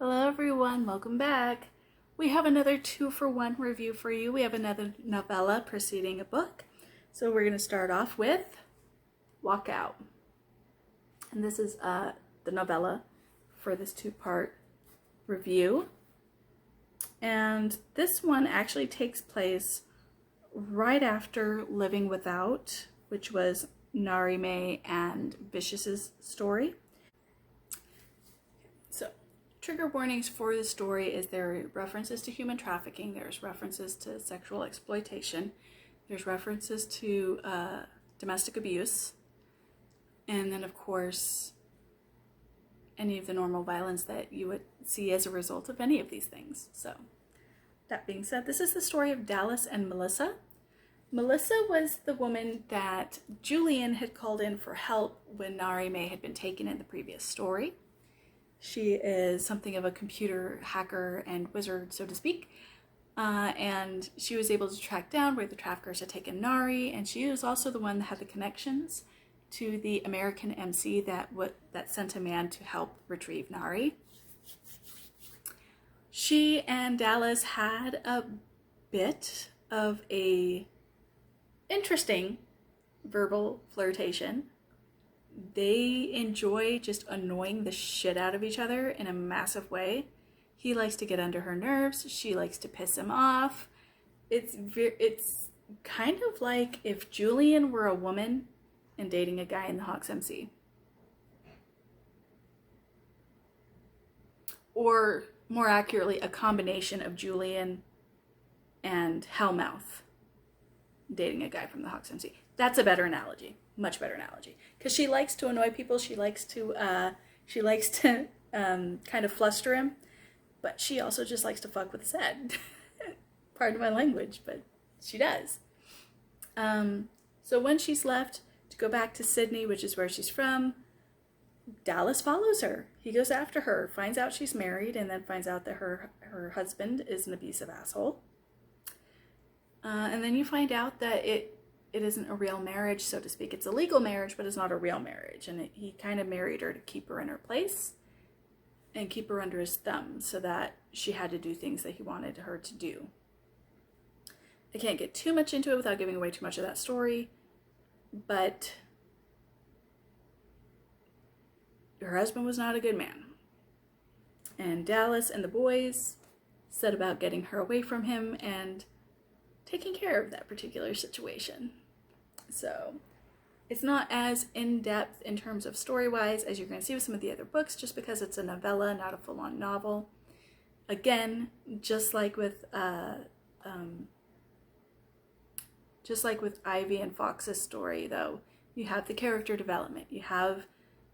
Hello everyone, welcome back. We have another 2-for-1 review for you. We have another novella preceding a book. So we're going to start off with Walk Out. And this is the novella for this 2-part review. And this one actually takes place right after Living Without, which was Narime and Vicious's story. So, trigger warnings for the story is there are references to human trafficking, there's references to sexual exploitation, there's references to domestic abuse, and then of course any of the normal violence that you would see as a result of any of these things. So that being said, this is the story of Dallas and Melissa. Melissa was the woman that Julian had called in for help when Narime had been taken in the previous story. She is something of a computer hacker and wizard, so to speak. And she was able to track down where the traffickers had taken Nari, and she was also the one that had the connections to the American MC that sent a man to help retrieve Nari. She and Dallas had a bit of a interesting verbal flirtation. They enjoy just annoying the shit out of each other in a massive way. He likes to get under her nerves. She likes to piss him off. It's kind of like if Julian were a woman and dating a guy in the Hawks MC. Or more accurately, a combination of Julian and Hellmouth dating a guy from the Hawks MC. That's a better analogy. Much better analogy, because she likes to annoy people. She likes to kind of fluster him, but she also just likes to fuck with his head. Pardon my language, but she does. So when she's left to go back to Sydney, which is where she's from, Dallas follows her. He goes after her, finds out she's married, and then finds out that her husband is an abusive asshole. And then you find out that it isn't a real marriage, so to speak. It's a legal marriage, but it's not a real marriage. And he kind of married her to keep her in her place and keep her under his thumb so that she had to do things that he wanted her to do. I can't get too much into it without giving away too much of that story, but her husband was not a good man. And Dallas and the boys set about getting her away from him and taking care of that particular situation. So it's not as in-depth in terms of story-wise as you're going to see with some of the other books, just because it's a novella, not a full-on novel. Again, just like with Ivy and Fox's story, though, you have the character development, you have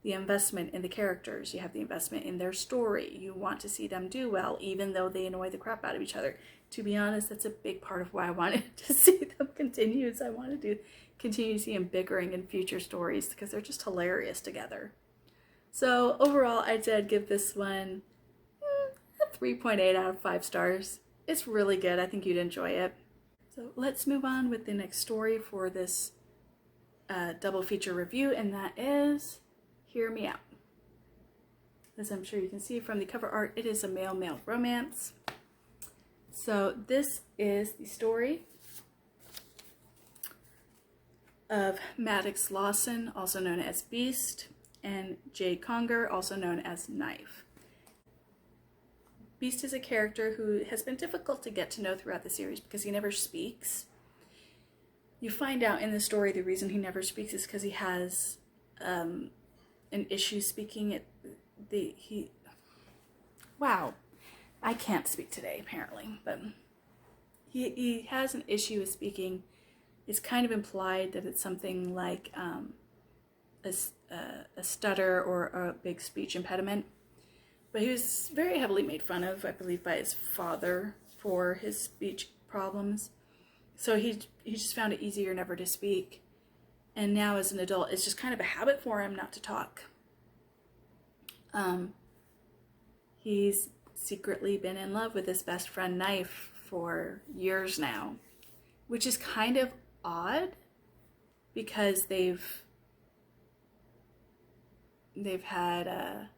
the investment in the characters, you have the investment in their story. You want to see them do well, even though they annoy the crap out of each other. To be honest, that's a big part of why I wanted to see them continue. I wanted to continue to see them bickering in future stories because they're just hilarious together. So overall, I'd say I'd give this one a 3.8 out of 5 stars. It's really good. I think you'd enjoy it. So let's move on with the next story for this double feature review, and that is Hear Me Out. As I'm sure you can see from the cover art, it is a male-male romance. So this is the story of Maddox Lawson, also known as Beast, and Jade Conger, also known as Knife. Beast is a character who has been difficult to get to know throughout the series because he never speaks. You find out in the story the reason he never speaks is because he has an issue speaking. Wow. I can't speak today, apparently, but he has an issue with speaking. It's kind of implied that it's something like a stutter or a big speech impediment. But he was very heavily made fun of, I believe, by his father for his speech problems. So he just found it easier never to speak. And now as an adult, it's just kind of a habit for him not to talk. He's secretly been in love with his best friend Knife for years now, which is kind of odd because they've had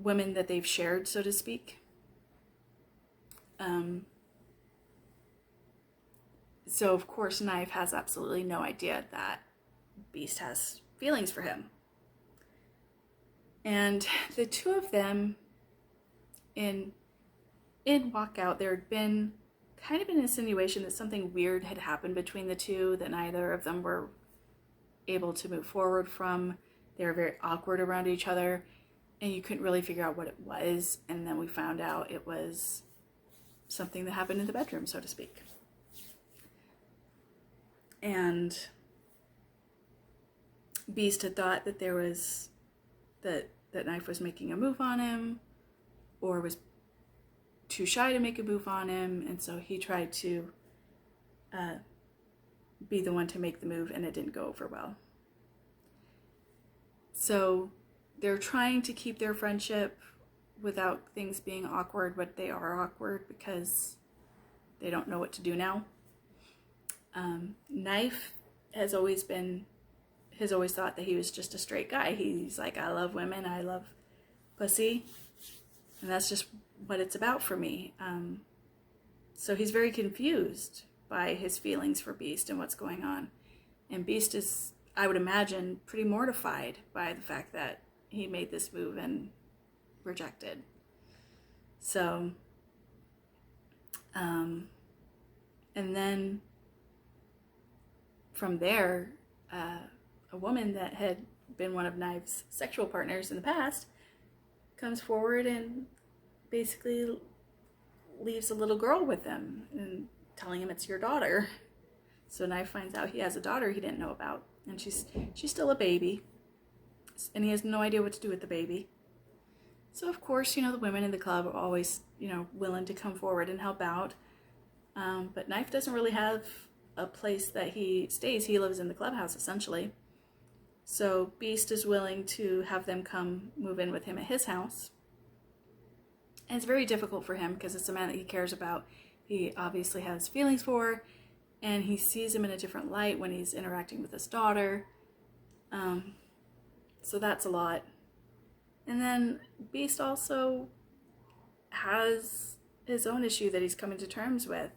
women that they've shared, so to speak. So of course Knife has absolutely no idea that Beast has feelings for him. And the two of them in Walkout, there had been kind of an insinuation that something weird had happened between the two, that neither of them were able to move forward from. They were very awkward around each other, and you couldn't really figure out what it was. And then we found out it was something that happened in the bedroom, so to speak. And Beast had thought that there was that Knife was making a move on him, or was too shy to make a move on him, and so he tried to be the one to make the move, and it didn't go over well. So they're trying to keep their friendship without things being awkward, but they are awkward because they don't know what to do now. Knife has always thought that he was just a straight guy. He's like, I love women, I love pussy, and that's just what it's about for me. So he's very confused by his feelings for Beast and what's going on. And Beast is, I would imagine, pretty mortified by the fact that he made this move and rejected. So, and then from there, a woman that had been one of Knife's sexual partners in the past comes forward and basically leaves a little girl with him and telling him it's your daughter. So Knife finds out he has a daughter he didn't know about, and she's still a baby, and he has no idea what to do with the baby. So of course, the women in the club are always, willing to come forward and help out. But Knife doesn't really have a place that he stays. He lives in the clubhouse, essentially. So Beast is willing to have them come move in with him at his house. And it's very difficult for him because it's a man that he cares about. He obviously has feelings for, and he sees him in a different light when he's interacting with his daughter. So that's a lot. And then Beast also has his own issue that he's coming to terms with.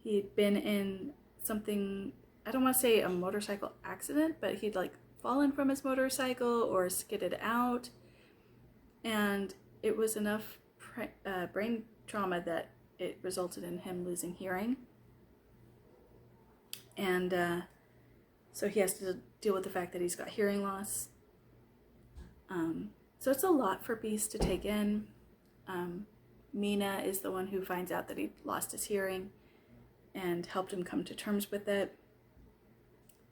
He'd been in something, I don't want to say a motorcycle accident, but he'd fallen from his motorcycle or skidded out, and it was enough brain trauma that it resulted in him losing hearing. And so he has to deal with the fact that he's got hearing loss. So it's a lot for Beast to take in. Mina is the one who finds out that he lost his hearing and helped him come to terms with it.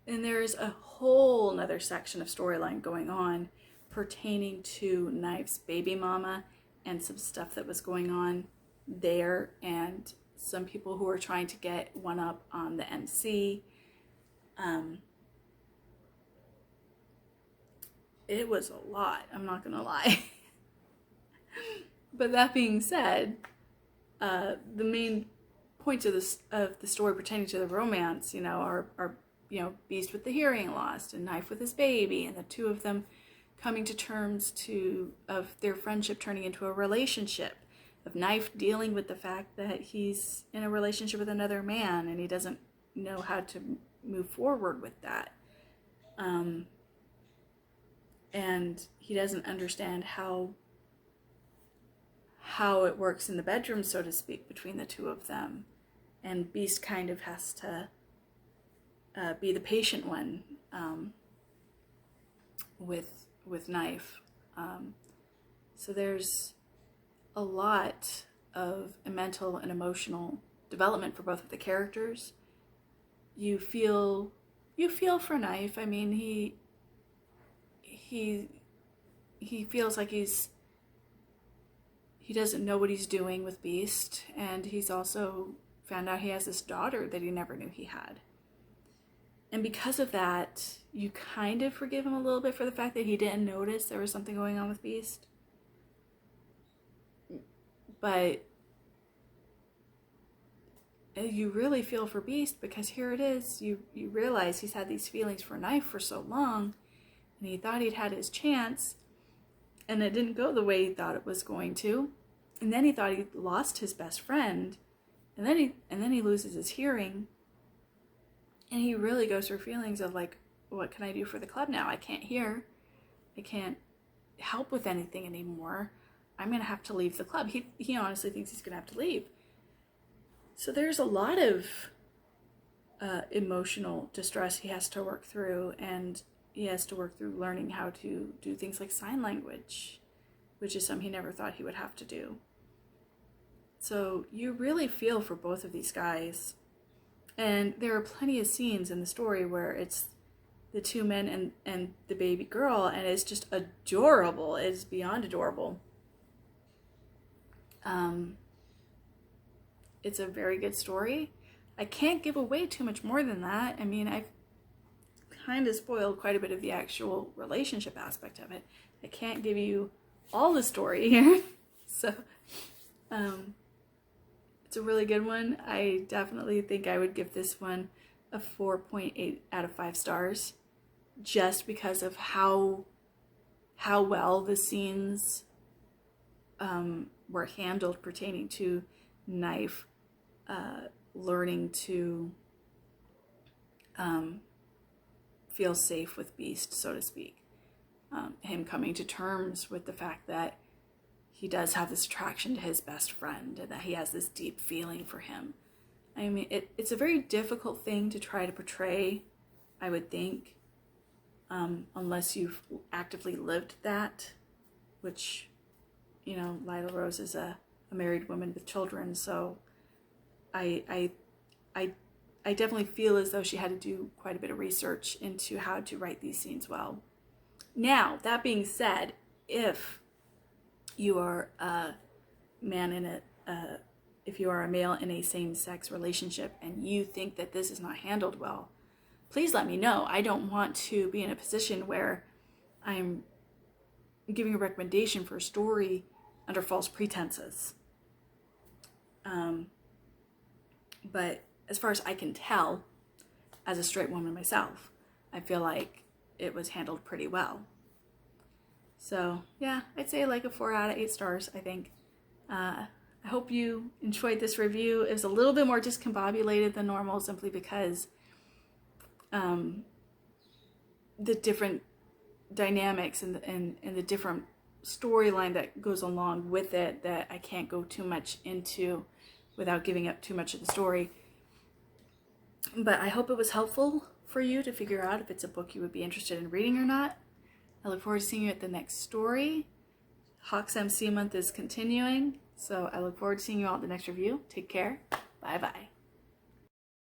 And there's a whole nother section of storyline going on pertaining to Knife's baby mama and some stuff that was going on there, and some people who are trying to get one up on the MC. It was a lot, I'm not gonna lie. But that being said, the main points of the story pertaining to the romance, are Beast with the hearing lost and Knife with his baby, and the two of them coming to terms of their friendship turning into a relationship, of Knife dealing with the fact that he's in a relationship with another man and he doesn't know how to move forward with that. And he doesn't understand how it works in the bedroom, so to speak, between the two of them. And Beast kind of has to be the patient one with Knife. So there's a lot of mental and emotional development for both of the characters. You feel for Knife. I mean, he feels like he doesn't know what he's doing with Beast, and he's also found out he has this daughter that he never knew he had. And because of that, you kind of forgive him a little bit for the fact that he didn't notice there was something going on with Beast. But you really feel for Beast, because here it is, you realize he's had these feelings for Knife for so long, and he thought he'd had his chance, and it didn't go the way he thought it was going to. And then he thought he lost his best friend, and then he loses his hearing, and he really goes through feelings of like, what can I do for the club now? I can't hear, I can't help with anything anymore. I'm gonna have to leave the club. He honestly thinks he's gonna have to leave. So there's a lot of emotional distress he has to work through, and he has to work through learning how to do things like sign language, which is something he never thought he would have to do. So you really feel for both of these guys. And there are plenty of scenes in the story where it's the two men and the baby girl, and it's just adorable. It's beyond adorable. It's a very good story. I can't give away too much more than that. I mean, I've kind of spoiled quite a bit of the actual relationship aspect of it. I can't give you all the story here. So, it's a really good one. I definitely think I would give this one a 4.8 out of 5 stars, just because of how well the scenes were handled pertaining to Knife learning to feel safe with Beast, so to speak. Him coming to terms with the fact that he does have this attraction to his best friend and that he has this deep feeling for him. I mean, it's a very difficult thing to try to portray, I would think, unless you've actively lived that, which, you know, Lila Rose is a married woman with children, so I definitely feel as though she had to do quite a bit of research into how to write these scenes well. Now, that being said, if you are a man in if you are a male in a same-sex relationship and you think that this is not handled well, please let me know. I don't want to be in a position where I'm giving a recommendation for a story under false pretenses. But as far as I can tell, as a straight woman myself, I feel like it was handled pretty well. So yeah, I'd say like a 4 out of 8 stars, I think. I hope you enjoyed this review. It was a little bit more discombobulated than normal, simply because the different dynamics and the different storyline that goes along with it that I can't go too much into without giving up too much of the story. But I hope it was helpful for you to figure out if it's a book you would be interested in reading or not. I look forward to seeing you at the next story. Hawks MC month is continuing, so I look forward to seeing you all at the next review. Take care. Bye-bye.